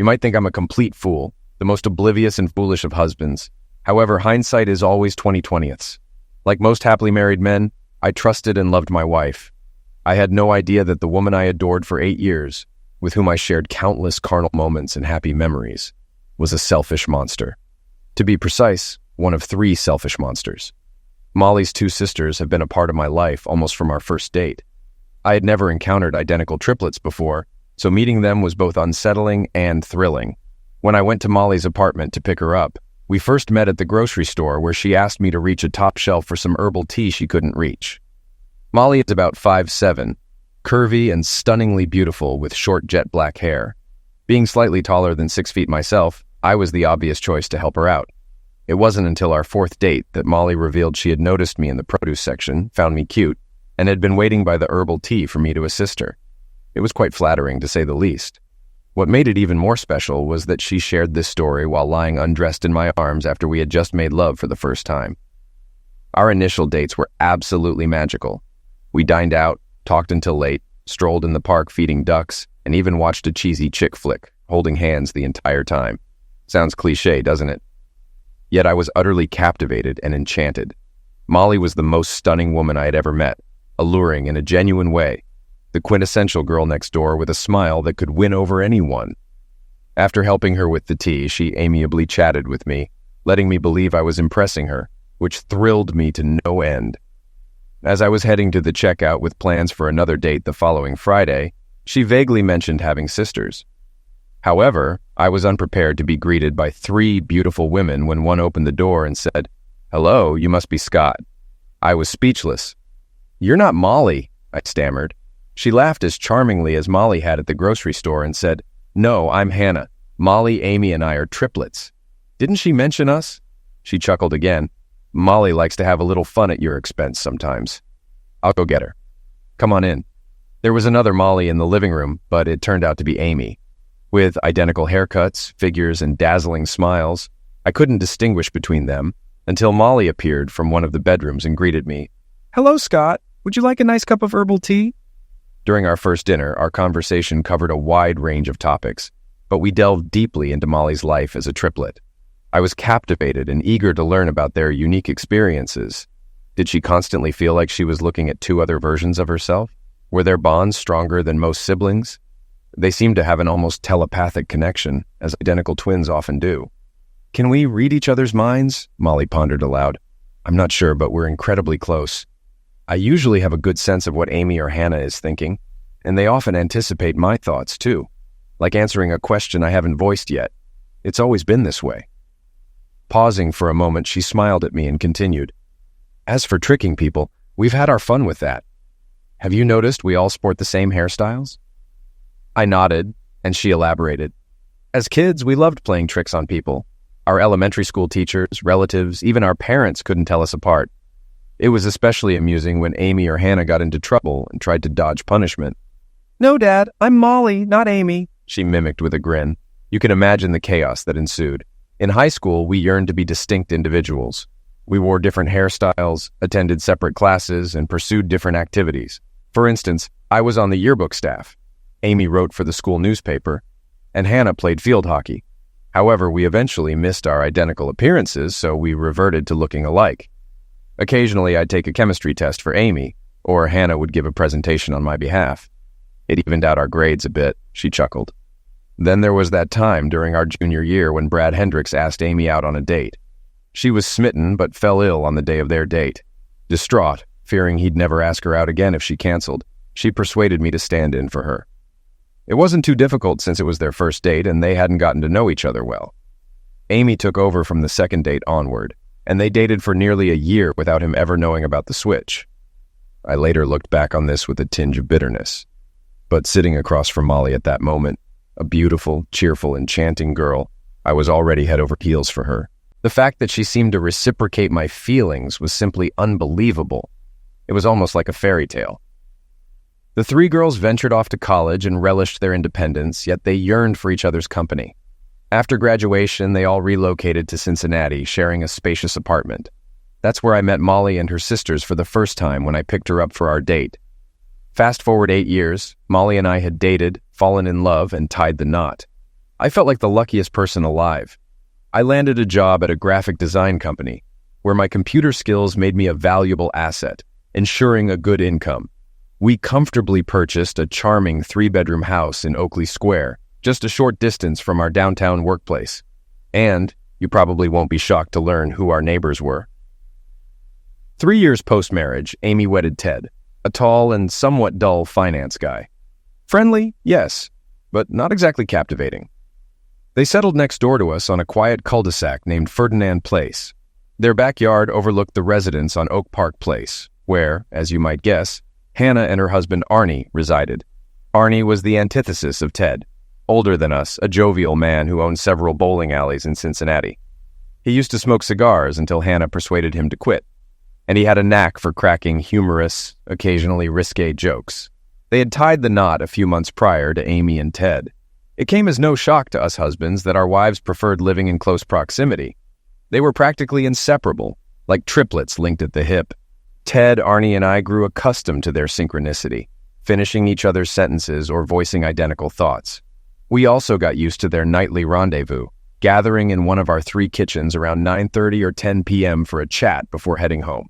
You might think I'm a complete fool, the most oblivious and foolish of husbands. However, hindsight is always 20/20ths. Like most happily married men, I trusted and loved my wife. I had no idea that the woman I adored for 8 years, with whom I shared countless carnal moments and happy memories, was a selfish monster. To be precise, one of 3 selfish monsters. Molly's 2 sisters have been a part of my life almost from our first date. I had never encountered identical triplets before, so meeting them was both unsettling and thrilling. When I went to Molly's apartment to pick her up, we first met at the grocery store where she asked me to reach a top shelf for some herbal tea she couldn't reach. Molly is about 5'7", curvy and stunningly beautiful with short jet black hair. Being slightly taller than 6 feet myself, I was the obvious choice to help her out. It wasn't until our 4th date that Molly revealed she had noticed me in the produce section, found me cute, and had been waiting by the herbal tea for me to assist her. It was quite flattering, to say the least. What made it even more special was that she shared this story while lying undressed in my arms after we had just made love for the first time. Our initial dates were absolutely magical. We dined out, talked until late, strolled in the park feeding ducks, and even watched a cheesy chick flick, holding hands the entire time. Sounds cliché, doesn't it? Yet I was utterly captivated and enchanted. Molly was the most stunning woman I had ever met, alluring in a genuine way, the quintessential girl next door with a smile that could win over anyone. After helping her with the tea, she amiably chatted with me, letting me believe I was impressing her, which thrilled me to no end. As I was heading to the checkout with plans for another date the following Friday, she vaguely mentioned having sisters. However, I was unprepared to be greeted by 3 beautiful women when one opened the door and said, "Hello, you must be Scott." I was speechless. "You're not Molly," I stammered. She laughed as charmingly as Molly had at the grocery store and said, "No, I'm Hannah. Molly, Amy, and I are triplets. Didn't she mention us?" She chuckled again. "Molly likes to have a little fun at your expense sometimes. I'll go get her. Come on in." There was another Molly in the living room, but it turned out to be Amy. With identical haircuts, figures, and dazzling smiles, I couldn't distinguish between them until Molly appeared from one of the bedrooms and greeted me. "Hello, Scott. Would you like a nice cup of herbal tea?" During our first dinner, our conversation covered a wide range of topics, but we delved deeply into Molly's life as a triplet. I was captivated and eager to learn about their unique experiences. Did she constantly feel like she was looking at 2 other versions of herself? Were their bonds stronger than most siblings? They seemed to have an almost telepathic connection, as identical twins often do. "Can we read each other's minds?" Molly pondered aloud. "I'm not sure, but we're incredibly close. I usually have a good sense of what Amy or Hannah is thinking, and they often anticipate my thoughts, too. Like answering a question I haven't voiced yet. It's always been this way." Pausing for a moment, she smiled at me and continued, "As for tricking people, we've had our fun with that. Have you noticed we all sport the same hairstyles?" I nodded, and she elaborated. "As kids, we loved playing tricks on people. Our elementary school teachers, relatives, even our parents couldn't tell us apart. It was especially amusing when Amy or Hannah got into trouble and tried to dodge punishment. "No, Dad, I'm Molly, not Amy," she mimicked with a grin. You can imagine the chaos that ensued. In high school, we yearned to be distinct individuals. We wore different hairstyles, attended separate classes, and pursued different activities. For instance, I was on the yearbook staff. Amy wrote for the school newspaper, and Hannah played field hockey. However, we eventually missed our identical appearances, so we reverted to looking alike. Occasionally, I'd take a chemistry test for Amy, or Hannah would give a presentation on my behalf. It evened out our grades a bit, she chuckled. Then there was that time during our junior year when Brad Hendricks asked Amy out on a date. She was smitten but fell ill on the day of their date. Distraught, fearing he'd never ask her out again if she canceled, she persuaded me to stand in for her. It wasn't too difficult since it was their first date and they hadn't gotten to know each other well. Amy took over from the second date onward, and they dated for nearly a year without him ever knowing about the switch. I later looked back on this with a tinge of bitterness. But sitting across from Molly at that moment, a beautiful, cheerful, enchanting girl, I was already head over heels for her. The fact that she seemed to reciprocate my feelings was simply unbelievable. It was almost like a fairy tale. The 3 girls ventured off to college and relished their independence, yet they yearned for each other's company. After graduation, they all relocated to Cincinnati, sharing a spacious apartment. That's where I met Molly and her sisters for the first time when I picked her up for our date. Fast forward 8 years, Molly and I had dated, fallen in love, and tied the knot. I felt like the luckiest person alive. I landed a job at a graphic design company, where my computer skills made me a valuable asset, ensuring a good income. We comfortably purchased a charming 3-bedroom house in Oakley Square, just a short distance from our downtown workplace. And you probably won't be shocked to learn who our neighbors were. 3 years post-marriage, Amy wedded Ted, a tall and somewhat dull finance guy. Friendly, yes, but not exactly captivating. They settled next door to us on a quiet cul-de-sac named Ferdinand Place. Their backyard overlooked the residence on Oak Park Place, where, as you might guess, Hannah and her husband Arnie resided. Arnie was the antithesis of Ted, older than us, a jovial man who owned several bowling alleys in Cincinnati. He used to smoke cigars until Hannah persuaded him to quit, and he had a knack for cracking humorous, occasionally risque jokes. They had tied the knot a few months prior to Amy and Ted. It came as no shock to us husbands that our wives preferred living in close proximity. They were practically inseparable, like triplets linked at the hip. Ted, Arnie, and I grew accustomed to their synchronicity, finishing each other's sentences or voicing identical thoughts. We also got used to their nightly rendezvous, gathering in one of our 3 kitchens around 9:30 or 10 p.m. for a chat before heading home.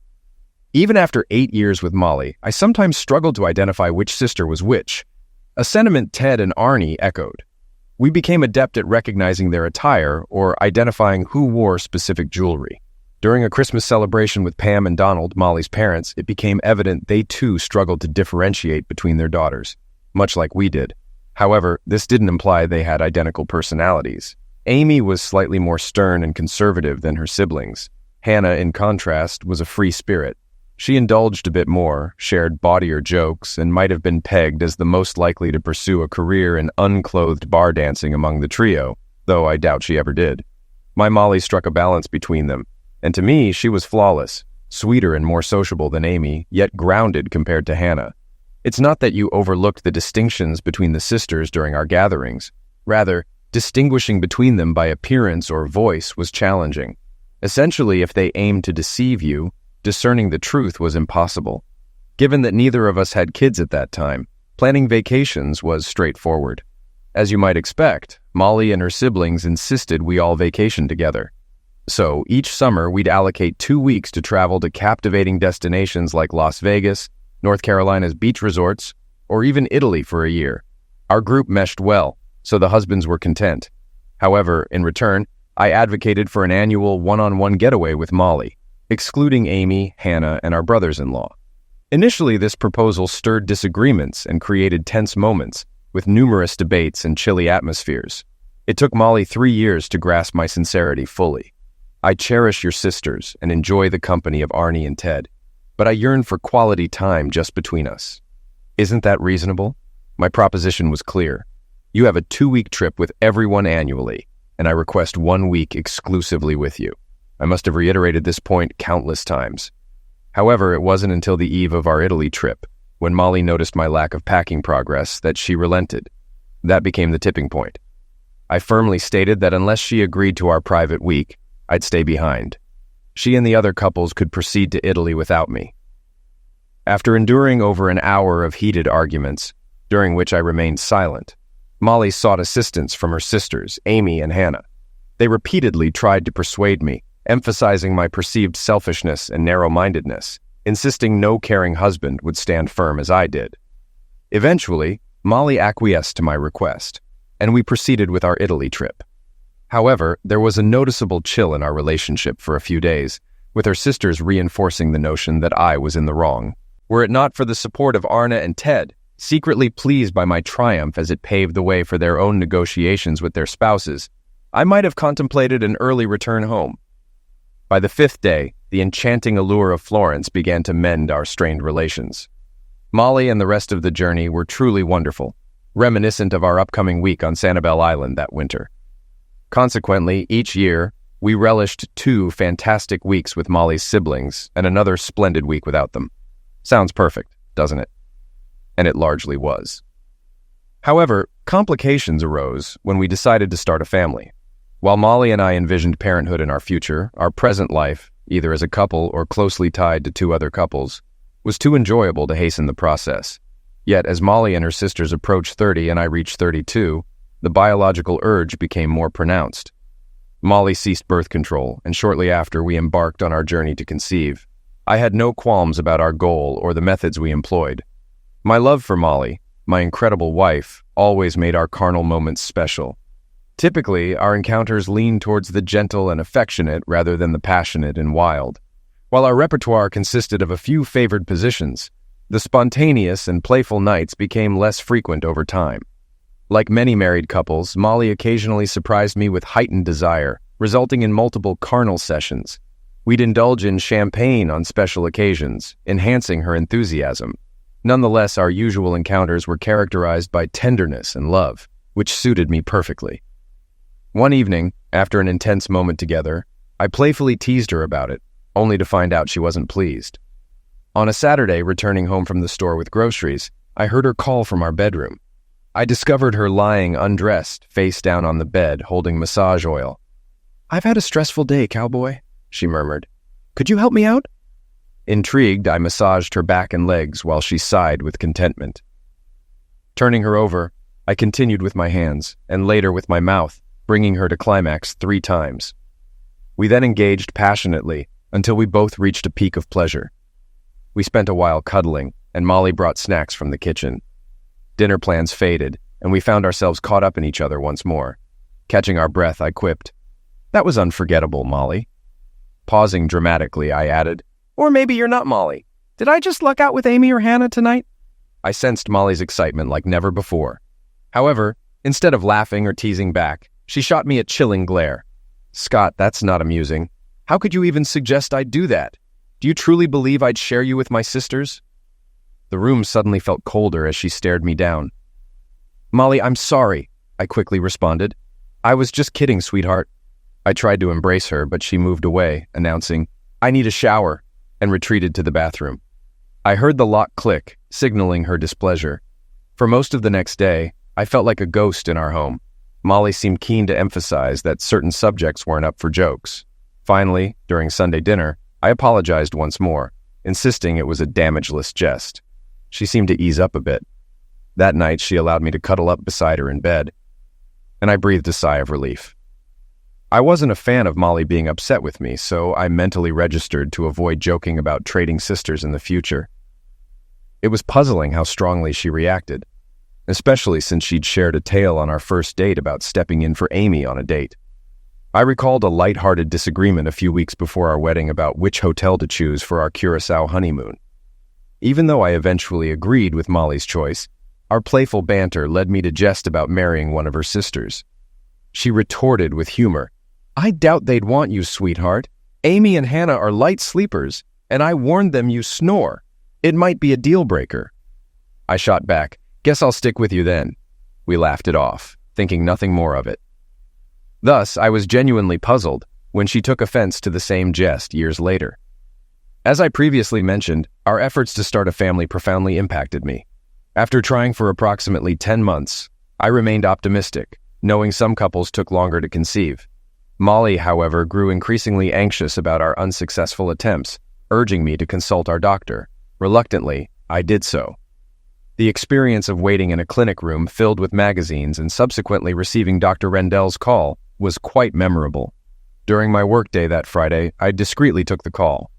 Even after 8 years with Molly, I sometimes struggled to identify which sister was which, a sentiment Ted and Arnie echoed. We became adept at recognizing their attire or identifying who wore specific jewelry. During a Christmas celebration with Pam and Donald, Molly's parents, it became evident they too struggled to differentiate between their daughters, much like we did. However, this didn't imply they had identical personalities. Amy was slightly more stern and conservative than her siblings. Hannah, in contrast, was a free spirit. She indulged a bit more, shared bawdier jokes, and might have been pegged as the most likely to pursue a career in unclothed bar dancing among the trio, though I doubt she ever did. My Molly struck a balance between them, and to me, she was flawless, sweeter and more sociable than Amy, yet grounded compared to Hannah. It's not that you overlooked the distinctions between the sisters during our gatherings. Rather, distinguishing between them by appearance or voice was challenging. Essentially, if they aimed to deceive you, discerning the truth was impossible. Given that neither of us had kids at that time, planning vacations was straightforward. As you might expect, Molly and her siblings insisted we all vacation together. So each summer we'd allocate 2 weeks to travel to captivating destinations like Las Vegas, North Carolina's beach resorts, or even Italy for a year. Our group meshed well, so the husbands were content. However, in return, I advocated for an annual one-on-one getaway with Molly, excluding Amy, Hannah, and our brothers-in-law. Initially, this proposal stirred disagreements and created tense moments, with numerous debates and chilly atmospheres. It took Molly 3 years to grasp my sincerity fully. I cherish your sisters and enjoy the company of Arnie and Ted, but I yearn for quality time just between us. Isn't that reasonable? My proposition was clear. You have a 2-week trip with everyone annually, and I request 1 week exclusively with you. I must have reiterated this point countless times. However, it wasn't until the eve of our Italy trip, when Molly noticed my lack of packing progress, that she relented. That became the tipping point. I firmly stated that unless she agreed to our private week, I'd stay behind. She and the other couples could proceed to Italy without me. After enduring over an hour of heated arguments, during which I remained silent, Molly sought assistance from her sisters, Amy and Hannah. They repeatedly tried to persuade me, emphasizing my perceived selfishness and narrow-mindedness, insisting no caring husband would stand firm as I did. Eventually, Molly acquiesced to my request, and we proceeded with our Italy trip. However, there was a noticeable chill in our relationship for a few days, with her sisters reinforcing the notion that I was in the wrong. Were it not for the support of Arna and Ted, secretly pleased by my triumph as it paved the way for their own negotiations with their spouses, I might have contemplated an early return home. By the 5th day, the enchanting allure of Florence began to mend our strained relations. Molly and the rest of the journey were truly wonderful, reminiscent of our upcoming week on Sanibel Island that winter. Consequently, each year, we relished 2 fantastic weeks with Molly's siblings and another splendid week without them. Sounds perfect, doesn't it? And it largely was. However, complications arose when we decided to start a family. While Molly and I envisioned parenthood in our future, our present life, either as a couple or closely tied to 2 other couples, was too enjoyable to hasten the process. Yet, as Molly and her sisters approached 30 and I reached 32, the biological urge became more pronounced. Molly ceased birth control, and shortly after we embarked on our journey to conceive. I had no qualms about our goal or the methods we employed. My love for Molly, my incredible wife, always made our carnal moments special. Typically, our encounters leaned towards the gentle and affectionate rather than the passionate and wild. While our repertoire consisted of a few favored positions, the spontaneous and playful nights became less frequent over time. Like many married couples, Molly occasionally surprised me with heightened desire, resulting in multiple carnal sessions. We'd indulge in champagne on special occasions, enhancing her enthusiasm. Nonetheless, our usual encounters were characterized by tenderness and love, which suited me perfectly. One evening, after an intense moment together, I playfully teased her about it, only to find out she wasn't pleased. On a Saturday, returning home from the store with groceries, I heard her call from our bedroom. I discovered her lying undressed, face down on the bed, holding massage oil. "I've had a stressful day, cowboy," she murmured. "Could you help me out?" Intrigued, I massaged her back and legs while she sighed with contentment. Turning her over, I continued with my hands, and later with my mouth, bringing her to climax 3 times. We then engaged passionately until we both reached a peak of pleasure. We spent a while cuddling, and Molly brought snacks from the kitchen. Dinner plans faded, and we found ourselves caught up in each other once more. Catching our breath, I quipped, "That was unforgettable, Molly." Pausing dramatically, I added, "Or maybe you're not Molly. Did I just luck out with Amy or Hannah tonight?" I sensed Molly's excitement like never before. However, instead of laughing or teasing back, she shot me a chilling glare. "Scott, that's not amusing. How could you even suggest I'd do that? Do you truly believe I'd share you with my sisters?" The room suddenly felt colder as she stared me down. "Molly, I'm sorry," I quickly responded. "I was just kidding, sweetheart." I tried to embrace her, but she moved away, announcing, "I need a shower," and retreated to the bathroom. I heard the lock click, signaling her displeasure. For most of the next day, I felt like a ghost in our home. Molly seemed keen to emphasize that certain subjects weren't up for jokes. Finally, during Sunday dinner, I apologized once more, insisting it was a damageless jest. She seemed to ease up a bit. That night, she allowed me to cuddle up beside her in bed, and I breathed a sigh of relief. I wasn't a fan of Molly being upset with me, so I mentally registered to avoid joking about trading sisters in the future. It was puzzling how strongly she reacted, especially since she'd shared a tale on our first date about stepping in for Amy on a date. I recalled a light-hearted disagreement a few weeks before our wedding about which hotel to choose for our Curacao honeymoon. Even though I eventually agreed with Molly's choice, our playful banter led me to jest about marrying one of her sisters. She retorted with humor, "I doubt they'd want you, sweetheart. Amy and Hannah are light sleepers, and I warned them you snore. It might be a deal-breaker." I shot back, "Guess I'll stick with you then." We laughed it off, thinking nothing more of it. Thus, I was genuinely puzzled when she took offense to the same jest years later. As I previously mentioned, our efforts to start a family profoundly impacted me. After trying for approximately 10 months, I remained optimistic, knowing some couples took longer to conceive. Molly, however, grew increasingly anxious about our unsuccessful attempts, urging me to consult our doctor. Reluctantly, I did so. The experience of waiting in a clinic room filled with magazines and subsequently receiving Dr. Rendell's call was quite memorable. During my workday that Friday, I discreetly took the call.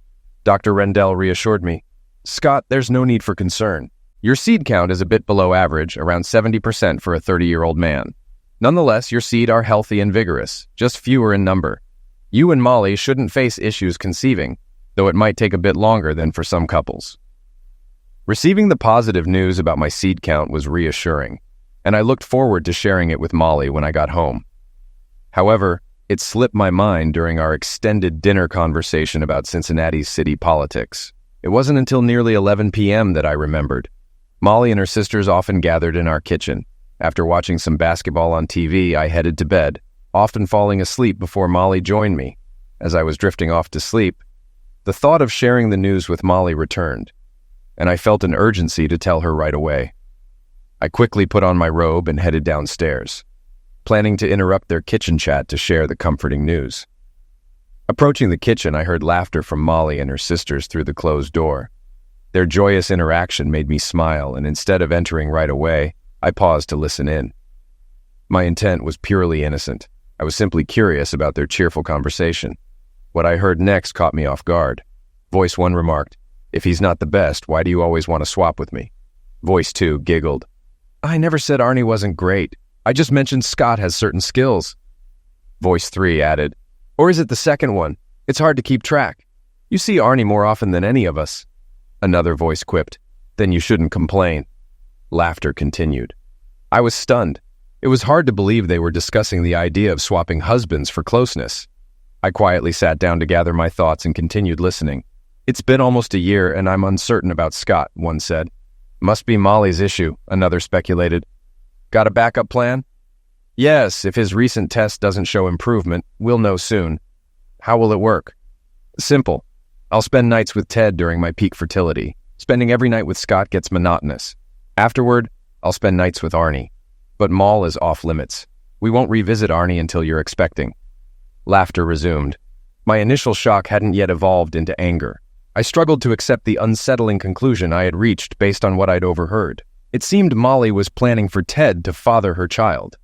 Dr. Rendell reassured me, "Scott, there's no need for concern. Your seed count is a bit below average, around 70% for a 30-year-old man. Nonetheless, your seed are healthy and vigorous, just fewer in number. You and Molly shouldn't face issues conceiving, though it might take a bit longer than for some couples." Receiving the positive news about my seed count was reassuring, and I looked forward to sharing it with Molly when I got home. However, it slipped my mind during our extended dinner conversation about Cincinnati's city politics. It wasn't until nearly 11 p.m. that I remembered. Molly and her sisters often gathered in our kitchen. After watching some basketball on TV, I headed to bed, often falling asleep before Molly joined me. As I was drifting off to sleep, the thought of sharing the news with Molly returned, and I felt an urgency to tell her right away. I quickly put on my robe and headed downstairs, planning to interrupt their kitchen chat to share the comforting news. Approaching the kitchen, I heard laughter from Molly and her sisters through the closed door. Their joyous interaction made me smile, and instead of entering right away, I paused to listen in. My intent was purely innocent. I was simply curious about their cheerful conversation. What I heard next caught me off guard. Voice 1 remarked, "If he's not the best, why do you always want to swap with me?" Voice 2 giggled, "I never said Arnie wasn't great. I just mentioned Scott has certain skills." Voice 3 added, "Or is it the second one? It's hard to keep track. You see Arnie more often than any of us." Another voice quipped, "Then you shouldn't complain." Laughter continued. I was stunned. It was hard to believe they were discussing the idea of swapping husbands for closeness. I quietly sat down to gather my thoughts and continued listening. "It's been almost a year and I'm uncertain about Scott," one said. "Must be Molly's issue," another speculated. "Got a backup plan?" "Yes, if his recent test doesn't show improvement, we'll know soon." "How will it work?" "Simple. I'll spend nights with Ted during my peak fertility. Spending every night with Scott gets monotonous. Afterward, I'll spend nights with Arnie. But Moll is off limits. We won't revisit Arnie until you're expecting." Laughter resumed. My initial shock hadn't yet evolved into anger. I struggled to accept the unsettling conclusion I had reached based on what I'd overheard. It seemed Molly was planning for Ted to father her child.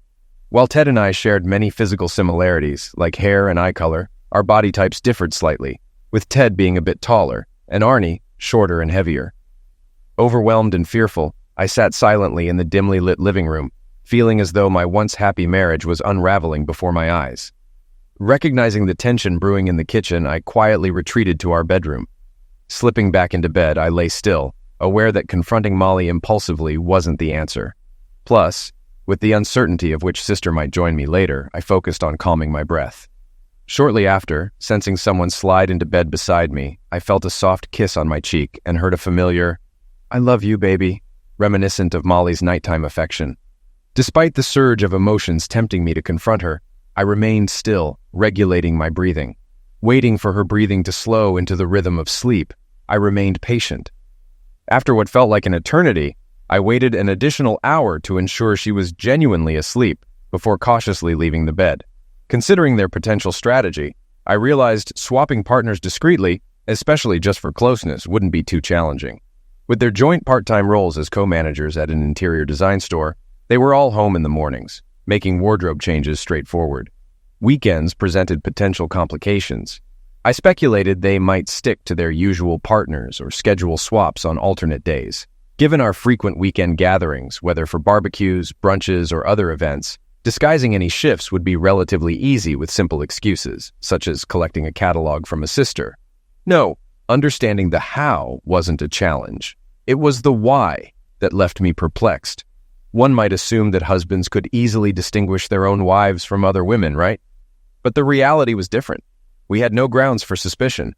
While Ted and I shared many physical similarities, like hair and eye color, our body types differed slightly, with Ted being a bit taller, and Arnie shorter and heavier. Overwhelmed and fearful, I sat silently in the dimly lit living room, feeling as though my once happy marriage was unraveling before my eyes. Recognizing the tension brewing in the kitchen, I quietly retreated to our bedroom. Slipping back into bed, I lay still, aware that confronting Molly impulsively wasn't the answer. Plus, with the uncertainty of which sister might join me later, I focused on calming my breath. Shortly after, sensing someone slide into bed beside me, I felt a soft kiss on my cheek and heard a familiar, "I love you, baby," reminiscent of Molly's nighttime affection. Despite the surge of emotions tempting me to confront her, I remained still, regulating my breathing. Waiting for her breathing to slow into the rhythm of sleep, I remained patient. After what felt like an eternity, I waited an additional hour to ensure she was genuinely asleep before cautiously leaving the bed. Considering their potential strategy, I realized swapping partners discreetly, especially just for closeness, wouldn't be too challenging. With their joint part-time roles as co-managers at an interior design store, they were all home in the mornings, making wardrobe changes straightforward. Weekends presented potential complications. I speculated they might stick to their usual partners or schedule swaps on alternate days. Given our frequent weekend gatherings, whether for barbecues, brunches, or other events, disguising any shifts would be relatively easy with simple excuses, such as collecting a catalog from a sister. No, understanding the how wasn't a challenge. It was the why that left me perplexed. One might assume that husbands could easily distinguish their own wives from other women, right? But the reality was different. We had no grounds for suspicion.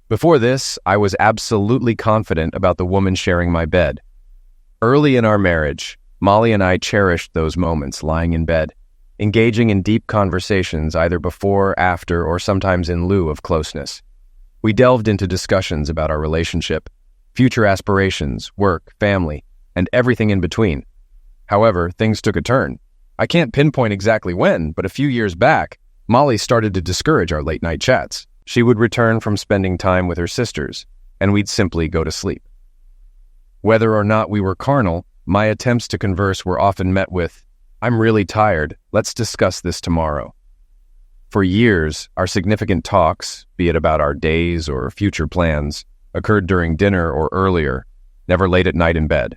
Before this, I was absolutely confident about the woman sharing my bed. Early in our marriage, Molly and I cherished those moments lying in bed, engaging in deep conversations either before, after, or sometimes in lieu of closeness. We delved into discussions about our relationship, future aspirations, work, family, and everything in between. However, things took a turn. I can't pinpoint exactly when, but a few years back, Molly started to discourage our late-night chats. She would return from spending time with her sisters, and we'd simply go to sleep. Whether or not we were carnal, my attempts to converse were often met with, "I'm really tired, let's discuss this tomorrow." For years, our significant talks, be it about our days or future plans, occurred during dinner or earlier, never late at night in bed.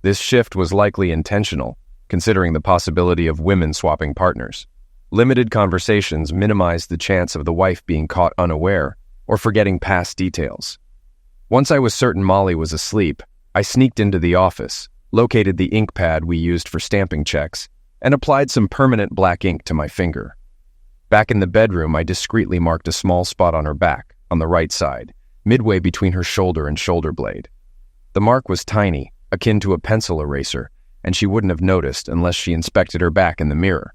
This shift was likely intentional, considering the possibility of women swapping partners. Limited conversations minimized the chance of the wife being caught unaware or forgetting past details. Once I was certain Molly was asleep, I sneaked into the office, located the ink pad we used for stamping checks, and applied some permanent black ink to my finger. Back in the bedroom, I discreetly marked a small spot on her back, on the right side, midway between her shoulder and shoulder blade. The mark was tiny, akin to a pencil eraser, and she wouldn't have noticed unless she inspected her back in the mirror.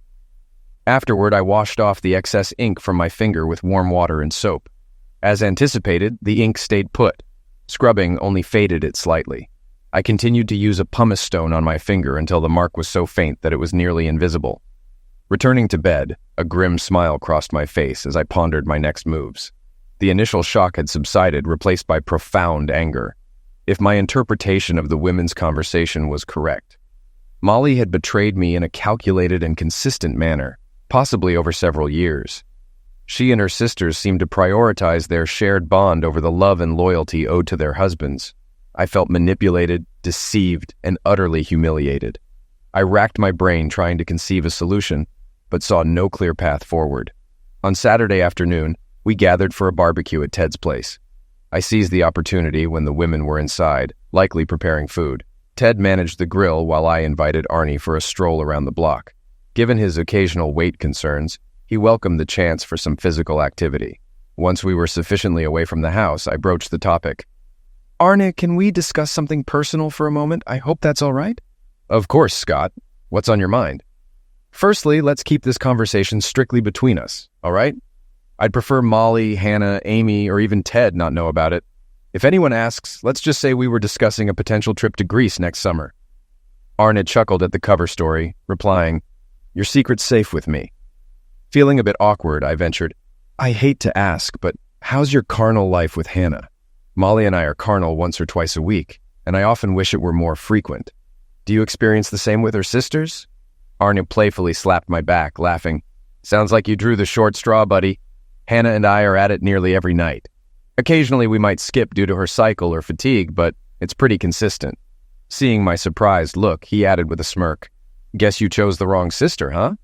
Afterward, I washed off the excess ink from my finger with warm water and soap. As anticipated, the ink stayed put. Scrubbing only faded it slightly. I continued to use a pumice stone on my finger until the mark was so faint that it was nearly invisible. Returning to bed, a grim smile crossed my face as I pondered my next moves. The initial shock had subsided, replaced by profound anger. If my interpretation of the women's conversation was correct, Molly had betrayed me in a calculated and consistent manner, possibly over several years. She and her sisters seemed to prioritize their shared bond over the love and loyalty owed to their husbands. I felt manipulated, deceived, and utterly humiliated. I racked my brain trying to conceive a solution, but saw no clear path forward. On Saturday afternoon, we gathered for a barbecue at Ted's place. I seized the opportunity when the women were inside, likely preparing food. Ted managed the grill while I invited Arnie for a stroll around the block. Given his occasional weight concerns, he welcomed the chance for some physical activity. Once we were sufficiently away from the house, I broached the topic. "Arnie, can we discuss something personal for a moment? I hope that's all right?" "Of course, Scott. What's on your mind?" "Firstly, let's keep this conversation strictly between us, all right? I'd prefer Molly, Hannah, Amy, or even Ted not know about it. If anyone asks, let's just say we were discussing a potential trip to Greece next summer." Arne chuckled at the cover story, replying, "Your secret's safe with me." Feeling a bit awkward, I ventured, "I hate to ask, but how's your carnal life with Hannah? Molly and I are carnal once or twice a week, and I often wish it were more frequent. Do you experience the same with her sisters?" Arne playfully slapped my back, laughing. "Sounds like you drew the short straw, buddy. Hannah and I are at it nearly every night. Occasionally we might skip due to her cycle or fatigue, but it's pretty consistent." Seeing my surprised look, he added with a smirk, "Guess you chose the wrong sister, huh?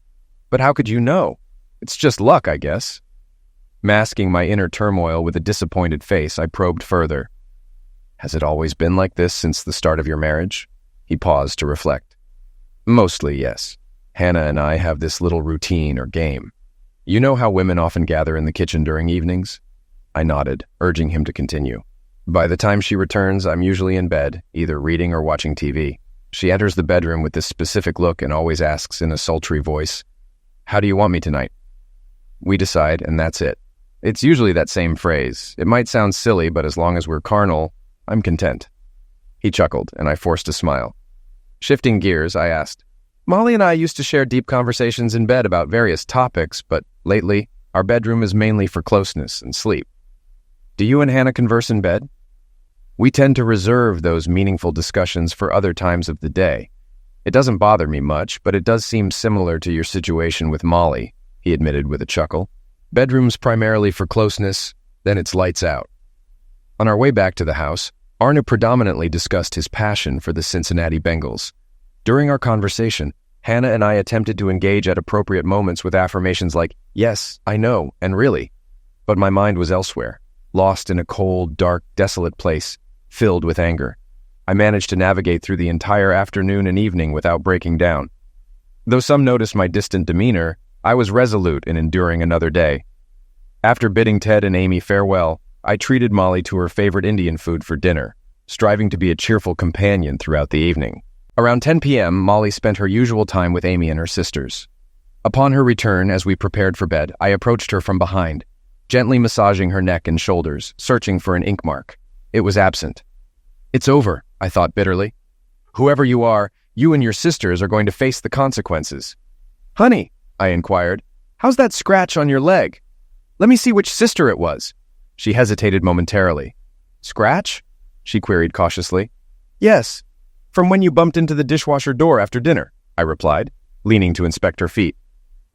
But how could you know? It's just luck, I guess." Masking my inner turmoil with a disappointed face, I probed further. "Has it always been like this since the start of your marriage?" He paused to reflect. "Mostly, yes. Hannah and I have this little routine or game. You know how women often gather in the kitchen during evenings?" I nodded, urging him to continue. "By the time she returns, I'm usually in bed, either reading or watching TV. She enters the bedroom with this specific look and always asks in a sultry voice, 'How do you want me tonight?' We decide, and that's it. It's usually that same phrase. It might sound silly, but as long as we're carnal, I'm content." He chuckled, and I forced a smile. Shifting gears, I asked, "Molly and I used to share deep conversations in bed about various topics, but lately, our bedroom is mainly for closeness and sleep. Do you and Hannah converse in bed?" "We tend to reserve those meaningful discussions for other times of the day. It doesn't bother me much, but it does seem similar to your situation with Molly," he admitted with a chuckle. "Bedrooms primarily for closeness, then it's lights out." On our way back to the house, Arne predominantly discussed his passion for the Cincinnati Bengals. During our conversation, Hannah and I attempted to engage at appropriate moments with affirmations like, "Yes, I know, and really." But my mind was elsewhere, lost in a cold, dark, desolate place, filled with anger. I managed to navigate through the entire afternoon and evening without breaking down. Though some noticed my distant demeanor, I was resolute in enduring another day. After bidding Ted and Amy farewell, I treated Molly to her favorite Indian food for dinner, striving to be a cheerful companion throughout the evening. Around 10 p.m., Molly spent her usual time with Amy and her sisters. Upon her return, as we prepared for bed, I approached her from behind, gently massaging her neck and shoulders, searching for an ink mark. It was absent. "It's over," I thought bitterly. "Whoever you are, you and your sisters are going to face the consequences." "Honey," I inquired, "how's that scratch on your leg? Let me see which sister it was." She hesitated momentarily. "Scratch?" she queried cautiously. "Yes, from when you bumped into the dishwasher door after dinner," I replied, leaning to inspect her feet.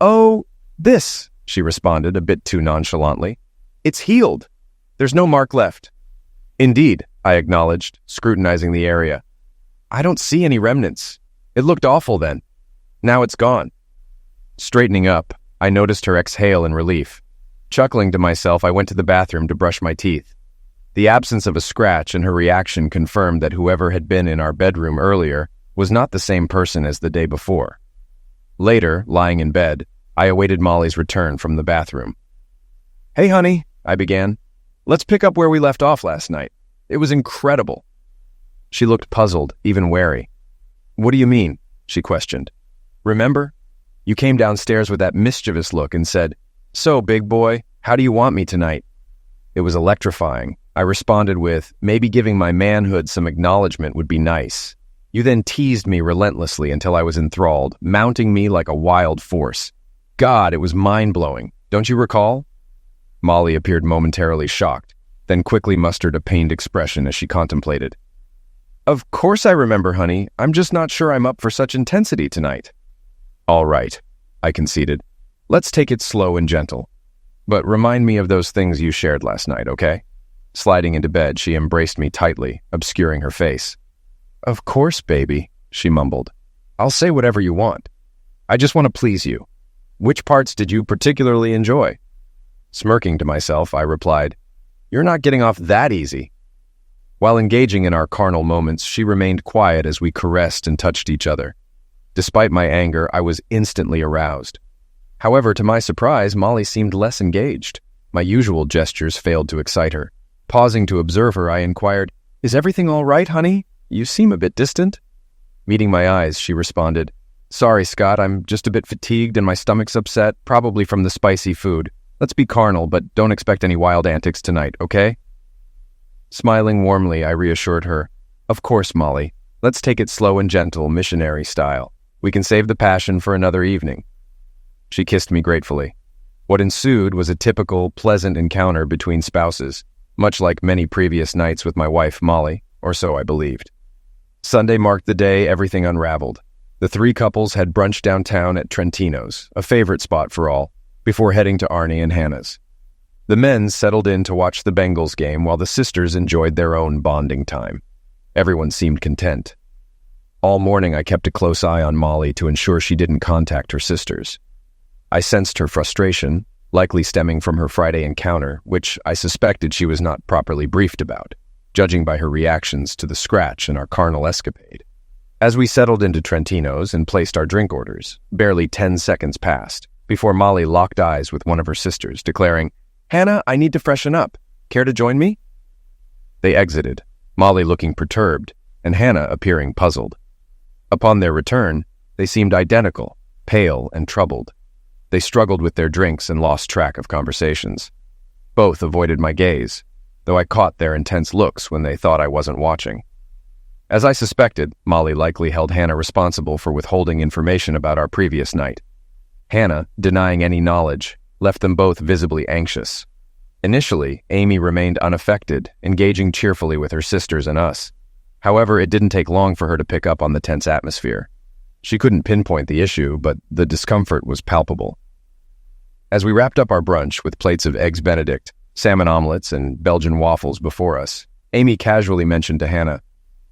"Oh, this," she responded a bit too nonchalantly. "It's healed. There's no mark left." "Indeed," I acknowledged, scrutinizing the area. "I don't see any remnants. It looked awful then. Now it's gone." Straightening up, I noticed her exhale in relief. Chuckling to myself, I went to the bathroom to brush my teeth. The absence of a scratch and her reaction confirmed that whoever had been in our bedroom earlier was not the same person as the day before. Later, lying in bed, I awaited Molly's return from the bathroom. "Hey, honey," I began. "Let's pick up where we left off last night. It was incredible." She looked puzzled, even wary. "What do you mean?" she questioned. "Remember? You came downstairs with that mischievous look and said, 'So, big boy, how do you want me tonight?' It was electrifying. I responded with, maybe giving my manhood some acknowledgement would be nice. You then teased me relentlessly until I was enthralled, mounting me like a wild force. God, it was mind-blowing. Don't you recall?" Molly appeared momentarily shocked, then quickly mustered a pained expression as she contemplated. Of course I remember, honey. I'm just not sure I'm up for such intensity tonight. All right, I conceded. Let's take it slow and gentle. But remind me of those things you shared last night, okay? Sliding into bed, she embraced me tightly, obscuring her face. Of course, baby, she mumbled. I'll say whatever you want. I just want to please you. Which parts did you particularly enjoy? Smirking to myself, I replied, You're not getting off that easy. While engaging in our carnal moments, she remained quiet as we caressed and touched each other. Despite my anger, I was instantly aroused. However, to my surprise, Molly seemed less engaged. My usual gestures failed to excite her. Pausing to observe her, I inquired, Is everything all right, honey? You seem a bit distant. Meeting my eyes, she responded, Sorry, Scott, I'm just a bit fatigued and my stomach's upset, probably from the spicy food. Let's be carnal, but don't expect any wild antics tonight, okay? Smiling warmly, I reassured her, Of course, Molly. Let's take it slow and gentle, missionary style. We can save the passion for another evening. She kissed me gratefully. What ensued was a typical, pleasant encounter between spouses, much like many previous nights with my wife, Molly, or so I believed. Sunday marked the day everything unraveled. The three couples had brunch downtown at Trentino's, a favorite spot for all, before heading to Arnie and Hannah's. The men settled in to watch the Bengals game while the sisters enjoyed their own bonding time. Everyone seemed content. All morning I kept a close eye on Molly to ensure she didn't contact her sisters. I sensed her frustration, likely stemming from her Friday encounter, which I suspected she was not properly briefed about, judging by her reactions to the scratch in our carnal escapade. As we settled into Trentino's and placed our drink orders, barely 10 seconds passed before Molly locked eyes with one of her sisters, declaring, Hannah, I need to freshen up. Care to join me? They exited, Molly looking perturbed, and Hannah appearing puzzled. Upon their return, they seemed identical, pale and troubled. They struggled with their drinks and lost track of conversations. Both avoided my gaze, though I caught their intense looks when they thought I wasn't watching. As I suspected, Molly likely held Hannah responsible for withholding information about our previous night. Hannah, denying any knowledge, left them both visibly anxious. Initially, Amy remained unaffected, engaging cheerfully with her sisters and us. However, it didn't take long for her to pick up on the tense atmosphere. She couldn't pinpoint the issue, but the discomfort was palpable. As we wrapped up our brunch with plates of Eggs Benedict, salmon omelets, and Belgian waffles before us, Amy casually mentioned to Hannah,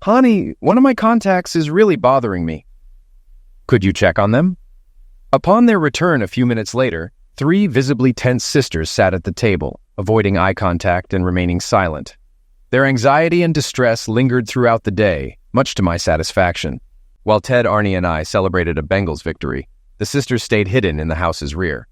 Honey, one of my contacts is really bothering me. Could you check on them? Upon their return a few minutes later, three visibly tense sisters sat at the table, avoiding eye contact and remaining silent. Their anxiety and distress lingered throughout the day, much to my satisfaction. While Ted, Arnie, and I celebrated a Bengals victory, the sisters stayed hidden in the house's rear.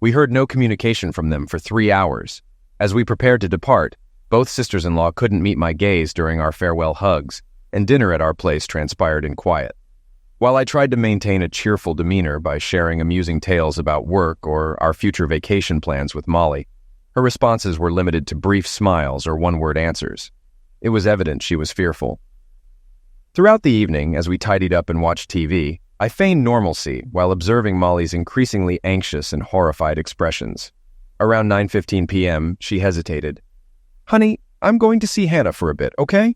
We heard no communication from them for 3 hours. As we prepared to depart, both sisters-in-law couldn't meet my gaze during our farewell hugs, and dinner at our place transpired in quiet. While I tried to maintain a cheerful demeanor by sharing amusing tales about work or our future vacation plans with Molly, her responses were limited to brief smiles or one-word answers. It was evident she was fearful. Throughout the evening, as we tidied up and watched TV, I feigned normalcy while observing Molly's increasingly anxious and horrified expressions. Around 9:15 p.m., she hesitated. Honey, I'm going to see Hannah for a bit, okay?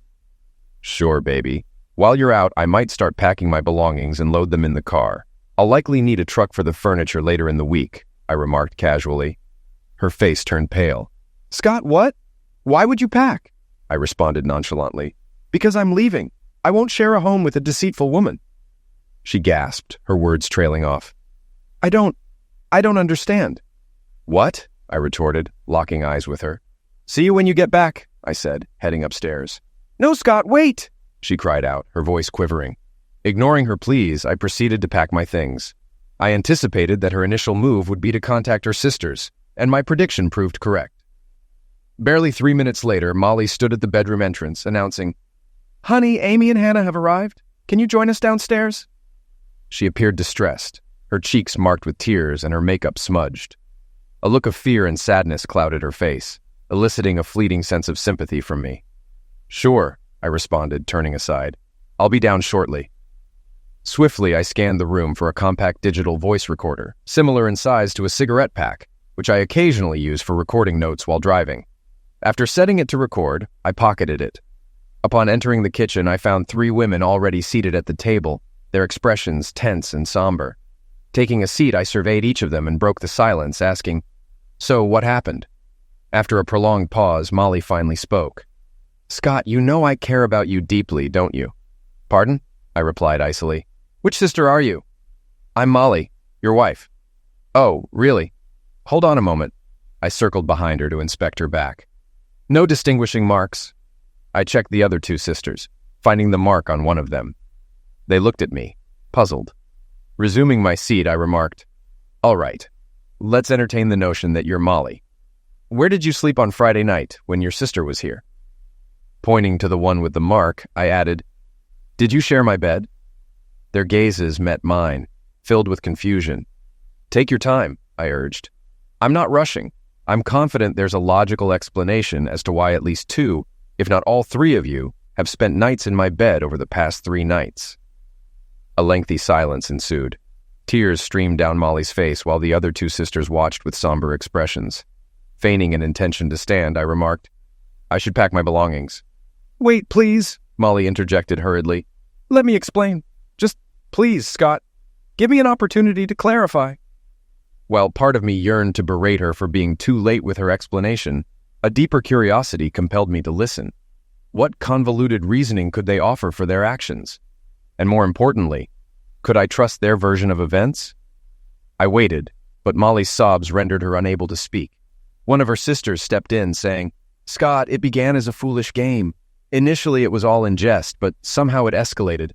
Sure, baby. While you're out, I might start packing my belongings and load them in the car. I'll likely need a truck for the furniture later in the week, I remarked casually. Her face turned pale. Scott, what? Why would you pack? I responded nonchalantly. Because I'm leaving. I won't share a home with a deceitful woman. She gasped, her words trailing off. I don't understand. What? I retorted, locking eyes with her. See you when you get back, I said, heading upstairs. No, Scott, wait! She cried out, her voice quivering. Ignoring her pleas, I proceeded to pack my things. I anticipated that her initial move would be to contact her sisters, and my prediction proved correct. Barely 3 minutes later, Molly stood at the bedroom entrance, announcing, Honey, Amy and Hannah have arrived. Can you join us downstairs? She appeared distressed, her cheeks marked with tears and her makeup smudged. A look of fear and sadness clouded her face, eliciting a fleeting sense of sympathy from me. Sure, I responded, turning aside. I'll be down shortly. Swiftly, I scanned the room for a compact digital voice recorder, similar in size to a cigarette pack, which I occasionally use for recording notes while driving. After setting it to record, I pocketed it. Upon entering the kitchen, I found 3 women already seated at the table, their expressions tense and somber. Taking a seat, I surveyed each of them and broke the silence, asking, "So, what happened?" After a prolonged pause, Molly finally spoke. "Scott, you know I care about you deeply, don't you?" "Pardon?" I replied icily. "Which sister are you?" "I'm Molly, your wife." "Oh, really? Hold on a moment." I circled behind her to inspect her back. "No distinguishing marks." I checked the other 2 sisters, finding the mark on one of them. They looked at me, puzzled. Resuming my seat, I remarked, "All right, let's entertain the notion that you're Molly. Where did you sleep on Friday night when your sister was here?" Pointing to the one with the mark, I added, "Did you share my bed?" Their gazes met mine, filled with confusion. "Take your time," I urged. "I'm not rushing. I'm confident there's a logical explanation as to why at least 2, if not all 3 of you, have spent nights in my bed over the past 3 nights. A lengthy silence ensued. Tears streamed down Molly's face while the other 2 sisters watched with somber expressions. Feigning an intention to stand, I remarked, "I should pack my belongings." "Wait, please," Molly interjected hurriedly. "Let me explain. Just, please, Scott, give me an opportunity to clarify." While part of me yearned to berate her for being too late with her explanation, a deeper curiosity compelled me to listen. What convoluted reasoning could they offer for their actions? And more importantly, could I trust their version of events? I waited, but Molly's sobs rendered her unable to speak. One of her sisters stepped in, saying, "Scott, it began as a foolish game. Initially it was all in jest, but somehow it escalated.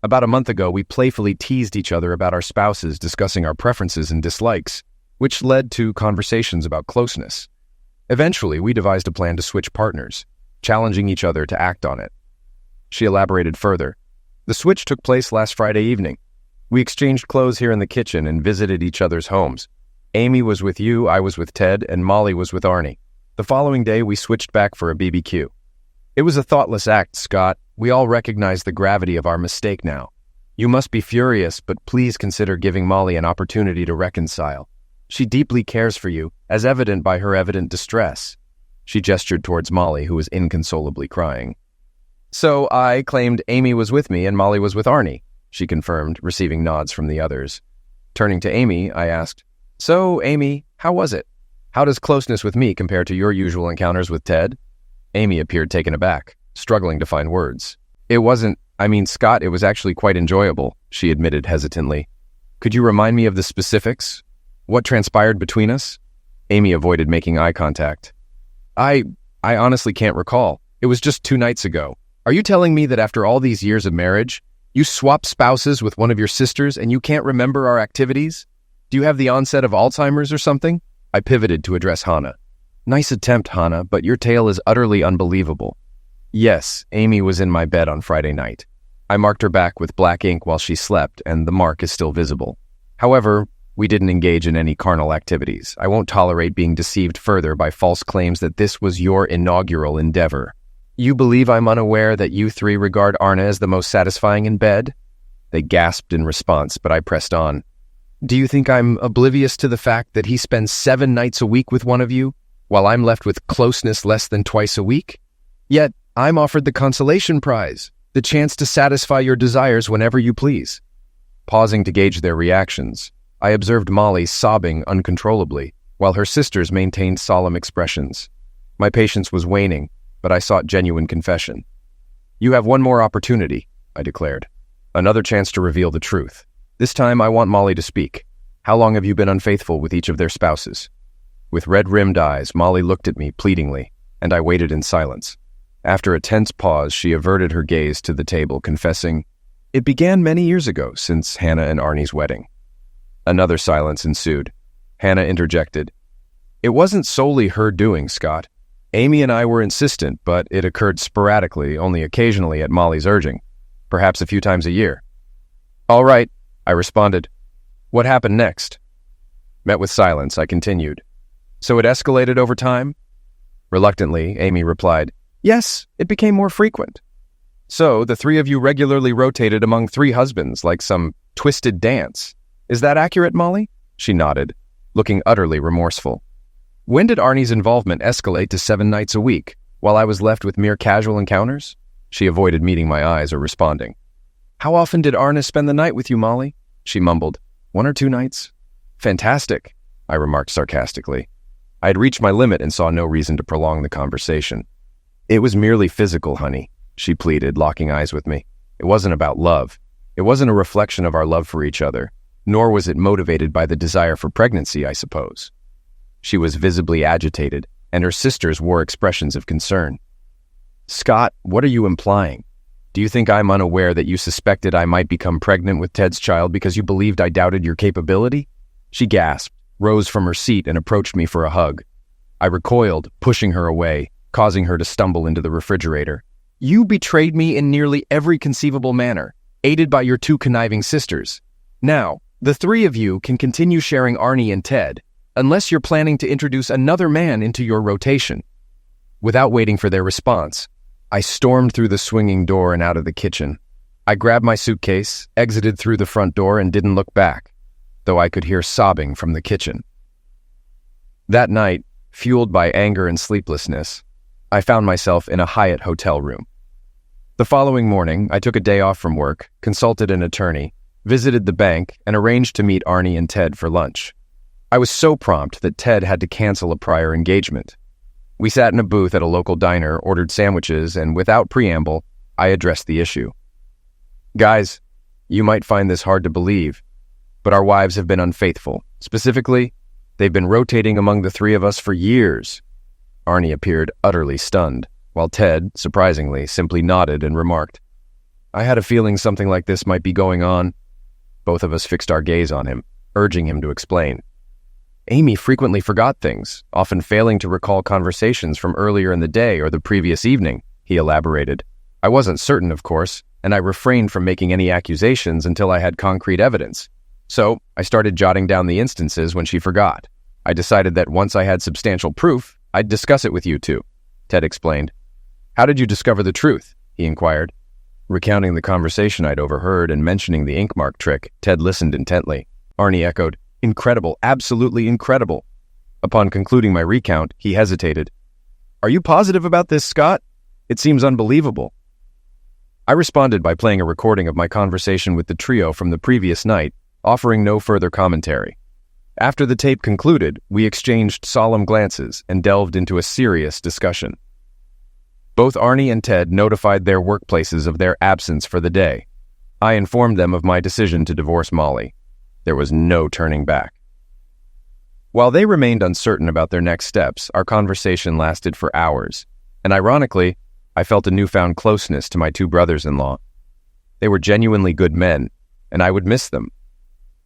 About a month ago, we playfully teased each other about our spouses, discussing our preferences and dislikes, which led to conversations about closeness. Eventually, we devised a plan to switch partners, challenging each other to act on it." She elaborated further. "The switch took place last Friday evening. We exchanged clothes here in the kitchen and visited each other's homes. Amy was with you, I was with Ted, and Molly was with Arnie. The following day, we switched back for a BBQ. It was a thoughtless act, Scott. We all recognize the gravity of our mistake now. You must be furious, but please consider giving Molly an opportunity to reconcile. She deeply cares for you, as evident by her evident distress." She gestured towards Molly, who was inconsolably crying. "So I claimed Amy was with me and Molly was with Arnie," she confirmed, receiving nods from the others. Turning to Amy, I asked, "So, Amy, how was it? How does closeness with me compare to your usual encounters with Ted?" Amy appeared taken aback, struggling to find words. Scott, it was actually quite enjoyable," she admitted hesitantly. "Could you remind me of the specifics? What transpired between us?" Amy avoided making eye contact. I honestly can't recall. It was just 2 nights ago. Are you telling me that after all these years of marriage, you swapped spouses with one of your sisters and you can't remember our activities? Do you have the onset of Alzheimer's or something?" I pivoted to address Hannah. "Nice attempt, Hannah, but your tale is utterly unbelievable." "Yes, Amy was in my bed on Friday night. I marked her back with black ink while she slept, and the mark is still visible. However, we didn't engage in any carnal activities. I won't tolerate being deceived further by false claims that this was your inaugural endeavor. You believe I'm unaware that you 3 regard Arna as the most satisfying in bed?" They gasped in response, but I pressed on. "Do you think I'm oblivious to the fact that he spends 7 nights a week with one of you, while I'm left with closeness less than twice a week? Yet, I'm offered the consolation prize, the chance to satisfy your desires whenever you please." Pausing to gauge their reactions, I observed Molly sobbing uncontrollably, while her sisters maintained solemn expressions. My patience was waning, but I sought genuine confession. "You have one more opportunity," I declared. "Another chance to reveal the truth. This time I want Molly to speak. How long have you been unfaithful with each of their spouses?" With red-rimmed eyes, Molly looked at me pleadingly, and I waited in silence. After a tense pause, she averted her gaze to the table, confessing, "It began many years ago, since Hannah and Arnie's wedding." Another silence ensued. Hannah interjected, "It wasn't solely her doing, Scott. Amy and I were insistent, but it occurred sporadically, only occasionally at Molly's urging, perhaps a few times a year." "All right," I responded. "What happened next?" Met with silence, I continued. "So it escalated over time?" Reluctantly, Amy replied, "Yes, it became more frequent." "So the 3 of you regularly rotated among 3 husbands like some twisted dance. Is that accurate, Molly?" She nodded, looking utterly remorseful. "When did Arnie's involvement escalate to 7 nights a week, while I was left with mere casual encounters?" She avoided meeting my eyes or responding. "How often did Arna spend the night with you, Molly?" she mumbled. "1 or 2 nights." "Fantastic," I remarked sarcastically. I had reached my limit and saw no reason to prolong the conversation. "It was merely physical, honey," she pleaded, locking eyes with me. "It wasn't about love. It wasn't a reflection of our love for each other, nor was it motivated by the desire for pregnancy, I suppose." She was visibly agitated, and her sisters wore expressions of concern. "Scott, what are you implying? Do you think I'm unaware that you suspected I might become pregnant with Ted's child because you believed I doubted your capability?" She gasped, rose from her seat, and approached me for a hug. I recoiled, pushing her away, causing her to stumble into the refrigerator. "You betrayed me in nearly every conceivable manner, aided by your 2 conniving sisters. Now, the 3 of you can continue sharing Arnie and Ted, unless you're planning to introduce another man into your rotation." Without waiting for their response, I stormed through the swinging door and out of the kitchen. I grabbed my suitcase, exited through the front door, and didn't look back, though I could hear sobbing from the kitchen. That night, fueled by anger and sleeplessness, I found myself in a Hyatt hotel room. The following morning, I took a day off from work, consulted an attorney, visited the bank, and arranged to meet Arnie and Ted for lunch. I was so prompt that Ted had to cancel a prior engagement. We sat in a booth at a local diner, ordered sandwiches, and without preamble, I addressed the issue. "Guys, you might find this hard to believe, but our wives have been unfaithful. Specifically, they've been rotating among the 3 of us for years." Arnie appeared utterly stunned, while Ted, surprisingly, simply nodded and remarked, "I had a feeling something like this might be going on." Both of us fixed our gaze on him, urging him to explain. "Amy frequently forgot things, often failing to recall conversations from earlier in the day or the previous evening," he elaborated. "I wasn't certain, of course, and I refrained from making any accusations until I had concrete evidence. So I started jotting down the instances when she forgot. I decided that once I had substantial proof, I'd discuss it with you 2, Ted explained. "How did you discover the truth?" he inquired. Recounting the conversation I'd overheard and mentioning the ink mark trick, Ted listened intently. Arnie echoed, "Incredible, absolutely incredible." Upon concluding my recount, he hesitated. "Are you positive about this, Scott? It seems unbelievable." I responded by playing a recording of my conversation with the trio from the previous night, offering no further commentary. After the tape concluded, we exchanged solemn glances and delved into a serious discussion. Both Arnie and Ted notified their workplaces of their absence for the day. I informed them of my decision to divorce Molly. There was no turning back. While they remained uncertain about their next steps, our conversation lasted for hours, and ironically, I felt a newfound closeness to my 2 brothers-in-law. They were genuinely good men, and I would miss them.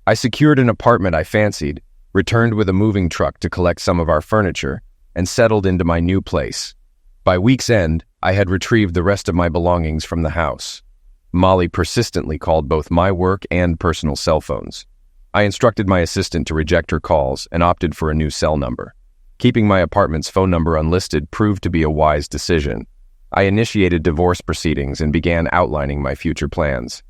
I secured an apartment I fancied, returned with a moving truck to collect some of our furniture, and settled into my new place. By week's end, I had retrieved the rest of my belongings from the house. Molly persistently called both my work and personal cell phones. I instructed my assistant to reject her calls and opted for a new cell number. Keeping my apartment's phone number unlisted proved to be a wise decision. I initiated divorce proceedings and began outlining my future plans.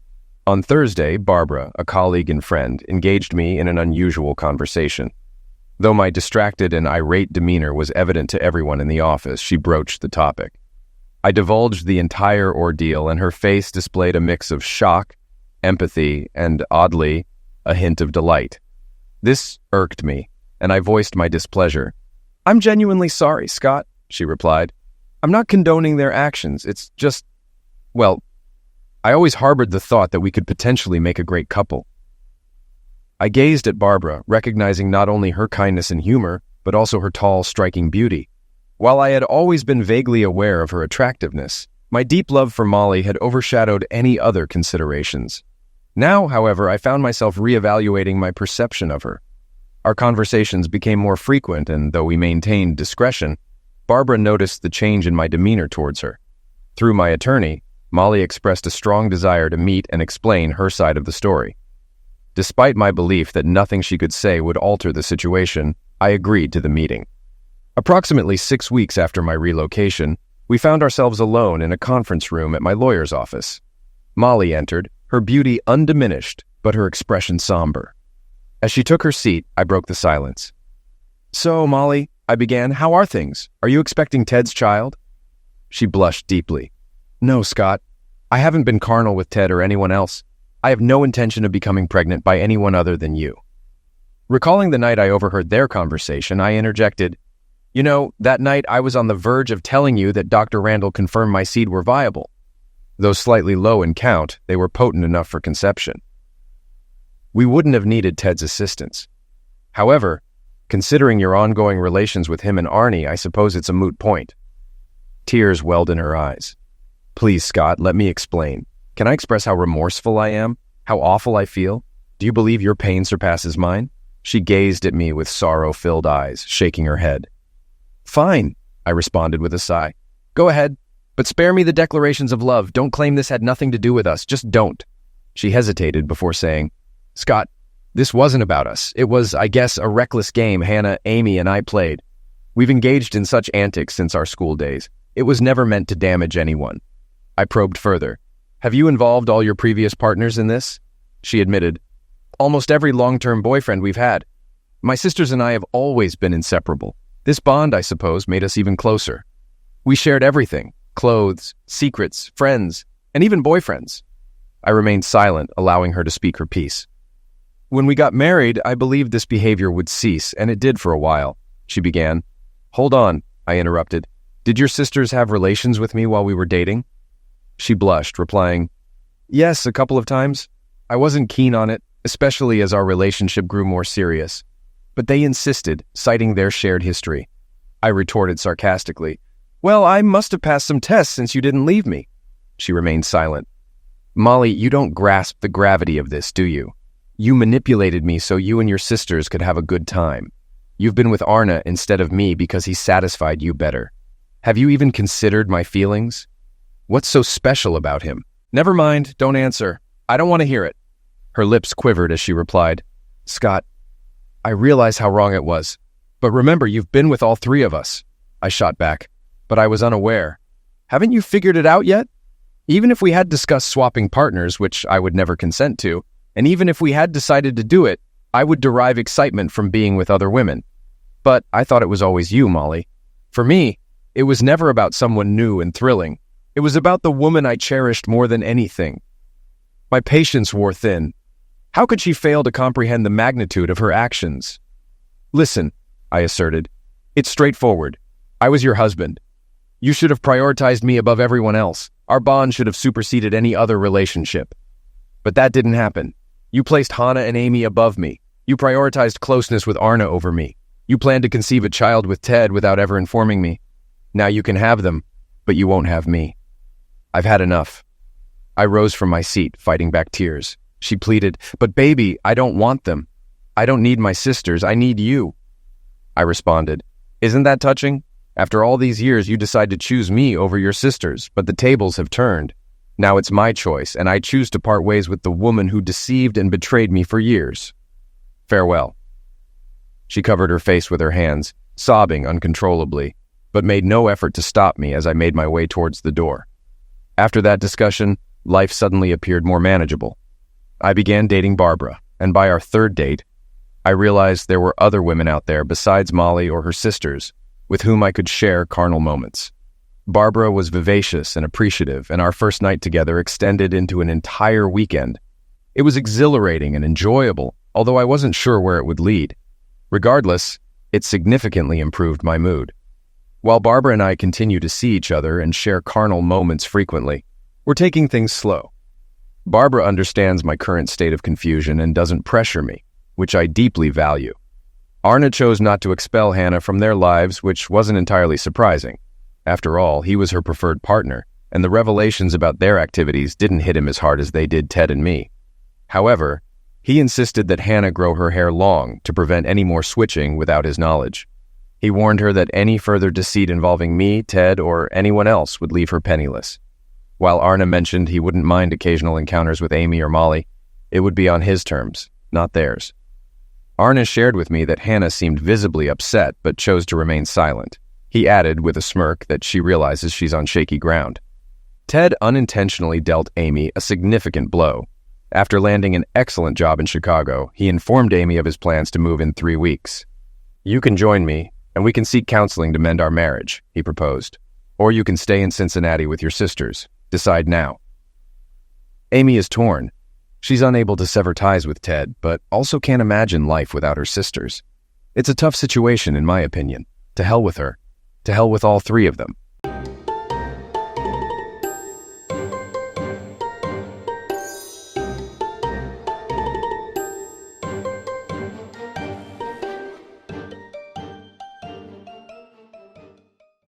On Thursday, Barbara, a colleague and friend, engaged me in an unusual conversation. Though my distracted and irate demeanor was evident to everyone in the office, she broached the topic. I divulged the entire ordeal, and her face displayed a mix of shock, empathy, and, oddly, a hint of delight. This irked me, and I voiced my displeasure. "I'm genuinely sorry, Scott," she replied. "I'm not condoning their actions. It's just, well, I always harbored the thought that we could potentially make a great couple." I gazed at Barbara, recognizing not only her kindness and humor, but also her tall, striking beauty. While I had always been vaguely aware of her attractiveness, my deep love for Molly had overshadowed any other considerations. Now, however, I found myself reevaluating my perception of her. Our conversations became more frequent, and though we maintained discretion, Barbara noticed the change in my demeanor towards her. Through my attorney, Molly expressed a strong desire to meet and explain her side of the story. Despite my belief that nothing she could say would alter the situation, I agreed to the meeting. Approximately 6 weeks after my relocation, we found ourselves alone in a conference room at my lawyer's office. Molly entered, her beauty undiminished, but her expression somber. As she took her seat, I broke the silence. "So, Molly," I began, "how are things? Are you expecting Ted's child?" She blushed deeply. No, Scott. I haven't been carnal with Ted or anyone else. I have no intention of becoming pregnant by anyone other than you. Recalling the night I overheard their conversation, I interjected, You know, that night I was on the verge of telling you that Dr. Randall confirmed my seed were viable. Though slightly low in count, they were potent enough for conception. We wouldn't have needed Ted's assistance. However, considering your ongoing relations with him and Arnie, I suppose it's a moot point. Tears welled in her eyes. Please, Scott, let me explain. Can I express how remorseful I am? How awful I feel? Do you believe your pain surpasses mine? She gazed at me with sorrow-filled eyes, shaking her head. Fine, I responded with a sigh. Go ahead, but spare me the declarations of love. Don't claim this had nothing to do with us. Just don't. She hesitated before saying, Scott, this wasn't about us. It was, I guess, a reckless game Hannah, Amy, and I played. We've engaged in such antics since our school days. It was never meant to damage anyone. I probed further. Have you involved all your previous partners in this? She admitted. Almost every long-term boyfriend we've had. My sisters and I have always been inseparable. This bond, I suppose, made us even closer. We shared everything. Clothes, secrets, friends, and even boyfriends. I remained silent, allowing her to speak her piece. When we got married, I believed this behavior would cease, and it did for a while, she began. Hold on, I interrupted. Did your sisters have relations with me while we were dating? She blushed, replying, Yes, a couple of times. I wasn't keen on it, especially as our relationship grew more serious. But they insisted, citing their shared history. I retorted sarcastically, Well, I must have passed some tests since you didn't leave me. She remained silent. Molly, you don't grasp the gravity of this, do you? You manipulated me so you and your sisters could have a good time. You've been with Arna instead of me because he satisfied you better. Have you even considered my feelings? What's so special about him? Never mind, don't answer. I don't want to hear it. Her lips quivered as she replied, Scott, I realize how wrong it was. But remember, you've been with all three of us. I shot back, but I was unaware. Haven't you figured it out yet? Even if we had discussed swapping partners, which I would never consent to, and even if we had decided to do it, I would derive excitement from being with other women. But I thought it was always you, Molly. For me, it was never about someone new and thrilling. It was about the woman I cherished more than anything. My patience wore thin. How could she fail to comprehend the magnitude of her actions? Listen, I asserted. It's straightforward. I was your husband. You should have prioritized me above everyone else. Our bond should have superseded any other relationship. But that didn't happen. You placed Hannah and Amy above me. You prioritized closeness with Arna over me. You planned to conceive a child with Ted without ever informing me. Now you can have them, but you won't have me. I've had enough. I rose from my seat, fighting back tears. She pleaded, But baby, I don't want them. I don't need my sisters. I need you. I responded, Isn't that touching? After all these years, you decide to choose me over your sisters, but the tables have turned. Now it's my choice, and I choose to part ways with the woman who deceived and betrayed me for years. Farewell. She covered her face with her hands, sobbing uncontrollably, but made no effort to stop me as I made my way towards the door. After that discussion, life suddenly appeared more manageable. I began dating Barbara, and by our third date, I realized there were other women out there besides Molly or her sisters with whom I could share carnal moments. Barbara was vivacious and appreciative, and our first night together extended into an entire weekend. It was exhilarating and enjoyable, although I wasn't sure where it would lead. Regardless, it significantly improved my mood. While Barbara and I continue to see each other and share carnal moments frequently, we're taking things slow. Barbara understands my current state of confusion and doesn't pressure me, which I deeply value. Arna chose not to expel Hannah from their lives, which wasn't entirely surprising. After all, he was her preferred partner, and the revelations about their activities didn't hit him as hard as they did Ted and me. However, he insisted that Hannah grow her hair long to prevent any more switching without his knowledge. He warned her that any further deceit involving me, Ted, or anyone else would leave her penniless. While Arna mentioned he wouldn't mind occasional encounters with Amy or Molly, it would be on his terms, not theirs. Arna shared with me that Hannah seemed visibly upset but chose to remain silent. He added with a smirk that she realizes she's on shaky ground. Ted unintentionally dealt Amy a significant blow. After landing an excellent job in Chicago, he informed Amy of his plans to move in 3 weeks. You can join me, and we can seek counseling to mend our marriage, he proposed. Or you can stay in Cincinnati with your sisters. Decide now. Amy is torn. She's unable to sever ties with Ted, but also can't imagine life without her sisters. It's a tough situation, in my opinion. To hell with her. To hell with all three of them.